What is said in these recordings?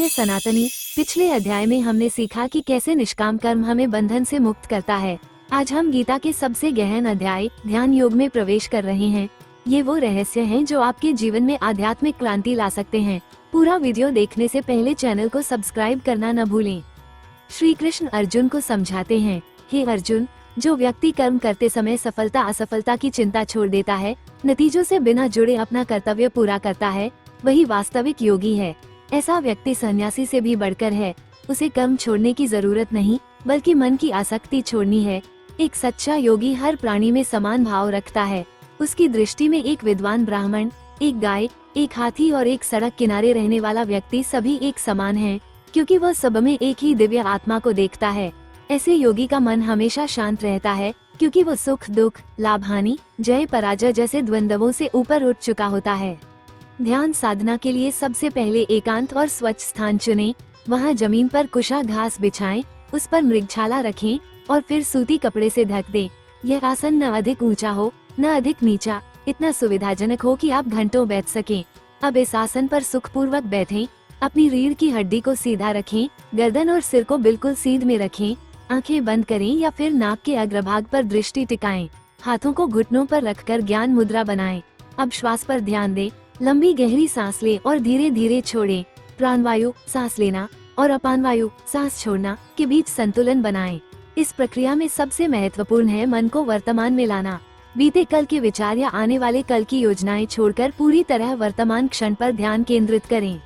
सनातनी। पिछले अध्याय में हमने सीखा कि कैसे निष्काम कर्म हमें बंधन से मुक्त करता है। आज हम गीता के सबसे गहन अध्याय ध्यान योग में प्रवेश कर रहे हैं। ये वो रहस्य हैं जो आपके जीवन में आध्यात्मिक क्रांति ला सकते हैं। पूरा वीडियो देखने से पहले चैनल को सब्सक्राइब करना न भूलें। श्री कृष्ण अर्जुन को समझाते हैं, हे अर्जुन, जो व्यक्ति कर्म करते समय सफलता असफलता की चिंता छोड़ देता है, नतीजों से बिना जुड़े अपना कर्तव्य पूरा करता है, वही वास्तविक योगी है। ऐसा व्यक्ति सन्यासी से भी बढ़कर है। उसे कर्म छोड़ने की जरूरत नहीं, बल्कि मन की आसक्ति छोड़नी है। एक सच्चा योगी हर प्राणी में समान भाव रखता है। उसकी दृष्टि में एक विद्वान ब्राह्मण, एक गाय, एक हाथी और एक सड़क किनारे रहने वाला व्यक्ति सभी एक समान हैं, क्योंकि वह सब में एक ही दिव्य आत्मा को देखता है। ऐसे योगी का मन हमेशा शांत रहता है, क्योंकि वो सुख दुख, लाभ हानि, जय पराजय जैसे द्वंद्वों से ऊपर उठ चुका होता है। ध्यान साधना के लिए सबसे पहले एकांत और स्वच्छ स्थान चुनें। वहाँ जमीन पर कुशा घास बिछाएं, उस पर मृगछाला रखें और फिर सूती कपड़े से ढक दें। यह आसन न अधिक ऊंचा हो, न अधिक नीचा, इतना सुविधाजनक हो कि आप घंटों बैठ सकें। अब इस आसन पर सुखपूर्वक बैठें। अपनी रीढ़ की हड्डी को सीधा रखें, गर्दन और सिर को बिल्कुल सीध में रखें। आंखें बंद करें या फिर नाक के अग्रभाग पर दृष्टि टिकाएं। हाथों को घुटनों पर रखकर ज्ञान मुद्रा बनाएं। अब श्वास पर ध्यान दें। लंबी गहरी सांस लें और धीरे धीरे छोड़ें। प्राणवायु, सांस लेना, और अपान वायु, सांस छोड़ना के बीच संतुलन बनाएं। इस प्रक्रिया में सबसे महत्वपूर्ण है मन को वर्तमान में लाना। बीते कल के विचार या आने वाले कल की योजनाएं छोड़कर पूरी तरह वर्तमान क्षण पर ध्यान केंद्रित करें।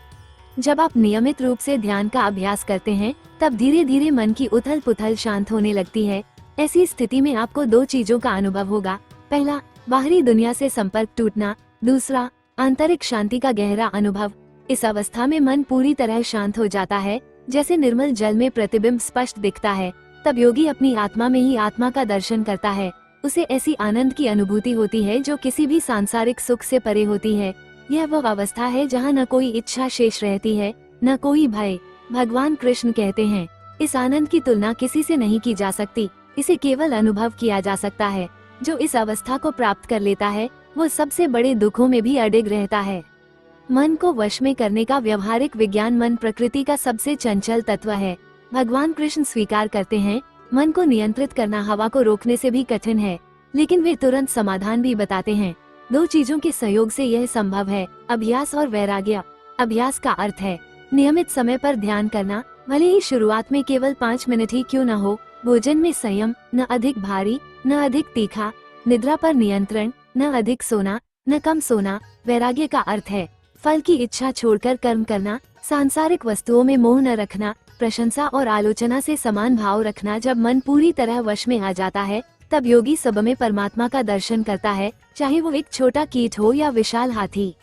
जब आप नियमित रूप से ध्यान का अभ्यास करते हैं, तब धीरे धीरे मन की उथल पुथल शांत होने लगती है। ऐसी स्थिति में आपको दो चीजों का अनुभव होगा। पहला, बाहरी दुनिया से संपर्क टूटना। दूसरा, आंतरिक शांति का गहरा अनुभव। इस अवस्था में मन पूरी तरह शांत हो जाता है, जैसे निर्मल जल में प्रतिबिंब स्पष्ट दिखता है। तब योगी अपनी आत्मा में ही आत्मा का दर्शन करता है। उसे ऐसी आनंद की अनुभूति होती है जो किसी भी सांसारिक सुख से परे होती है। यह वो अवस्था है जहाँ न कोई इच्छा शेष रहती है, न कोई भय। भगवान कृष्ण कहते हैं, इस आनंद की तुलना किसी से नहीं की जा सकती। इसे केवल अनुभव किया जा सकता है। जो इस अवस्था को प्राप्त कर लेता है, वो सबसे बड़े दुखों में भी अडिग रहता है। मन को वश में करने का व्यवहारिक विज्ञान मन प्रकृति का सबसे चंचल तत्व है। भगवान कृष्ण स्वीकार करते हैं, मन को नियंत्रित करना हवा को रोकने से भी कठिन है, लेकिन वे तुरंत समाधान भी बताते हैं। दो चीजों के सहयोग से यह संभव है, अभ्यास और वैराग्य। अभ्यास का अर्थ है नियमित समय पर ध्यान करना, भले ही शुरुआत में केवल 5 मिनट ही क्यों न हो। भोजन में संयम, न अधिक भारी न अधिक तीखा। निद्रा पर नियंत्रण, न अधिक सोना न कम सोना। वैराग्य का अर्थ है फल की इच्छा छोड़कर कर्म करना, सांसारिक वस्तुओं में मोह न रखना, प्रशंसा और आलोचना से समान भाव रखना। जब मन पूरी तरह वश में आ जाता है, तब योगी सब में परमात्मा का दर्शन करता है, चाहे वो एक छोटा कीट हो या विशाल हाथी।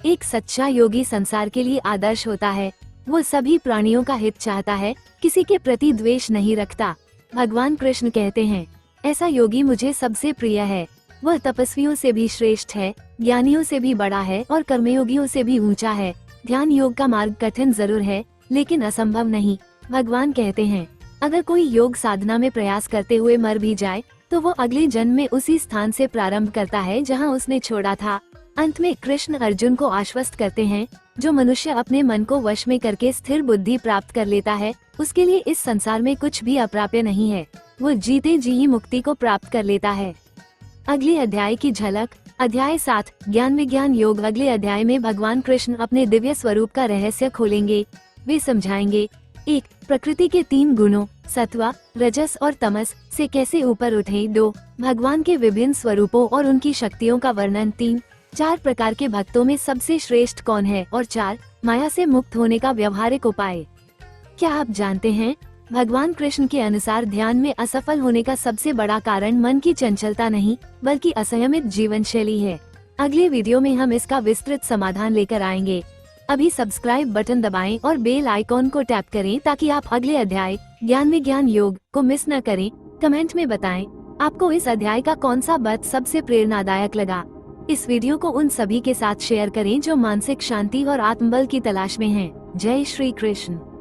एक सच्चा योगी संसार के लिए आदर्श होता है। वो सभी प्राणियों का हित चाहता है, किसी के प्रति द्वेष नहीं रखता। भगवान कृष्ण कहते हैं, ऐसा योगी मुझे सबसे प्रिय है। वह तपस्वियों से भी श्रेष्ठ है, ज्ञानियों से भी बड़ा है और कर्मयोगियों से भी ऊंचा है। ध्यान योग का मार्ग कठिन जरूर है, लेकिन असंभव नहीं। भगवान कहते हैं, अगर कोई योग साधना में प्रयास करते हुए मर भी जाए, तो वो अगले जन्म में उसी स्थान से प्रारंभ करता है जहां उसने छोड़ा था। अंत में कृष्ण अर्जुन को आश्वस्त करते हैं, जो मनुष्य अपने मन को वश में करके स्थिर बुद्धि प्राप्त कर लेता है, उसके लिए इस संसार में कुछ भी अप्राप्य नहीं है। वो जीते जी ही मुक्ति को प्राप्त कर लेता है। अगले अध्याय की झलक, अध्याय 7 ज्ञान विज्ञान योग। अगले अध्याय में भगवान कृष्ण अपने दिव्य स्वरूप का रहस्य खोलेंगे। वे समझाएंगे, 1. प्रकृति के 3 गुणों सत्व, रजस और तमस से कैसे ऊपर उठें। 2. भगवान के विभिन्न स्वरूपों और उनकी शक्तियों का वर्णन। 3. 4 प्रकार के भक्तों में सबसे श्रेष्ठ कौन है। और 4. माया से मुक्त होने का व्यवहारिक उपाय। क्या आप जानते हैं, भगवान कृष्ण के अनुसार ध्यान में असफल होने का सबसे बड़ा कारण मन की चंचलता नहीं, बल्कि असंयमित जीवन शैली है। अगले वीडियो में हम इसका विस्तृत समाधान लेकर आएंगे। अभी सब्सक्राइब बटन दबाएं और बेल आइकॉन को टैप करें, ताकि आप अगले अध्याय ज्ञान विज्ञान योग को मिस न करें। कमेंट में बताएं, आपको इस अध्याय का कौन सा बात सबसे प्रेरणादायक लगा। इस वीडियो को उन सभी के साथ शेयर करें जो मानसिक शांति और आत्मबल की तलाश में हैं। जय श्री कृष्ण।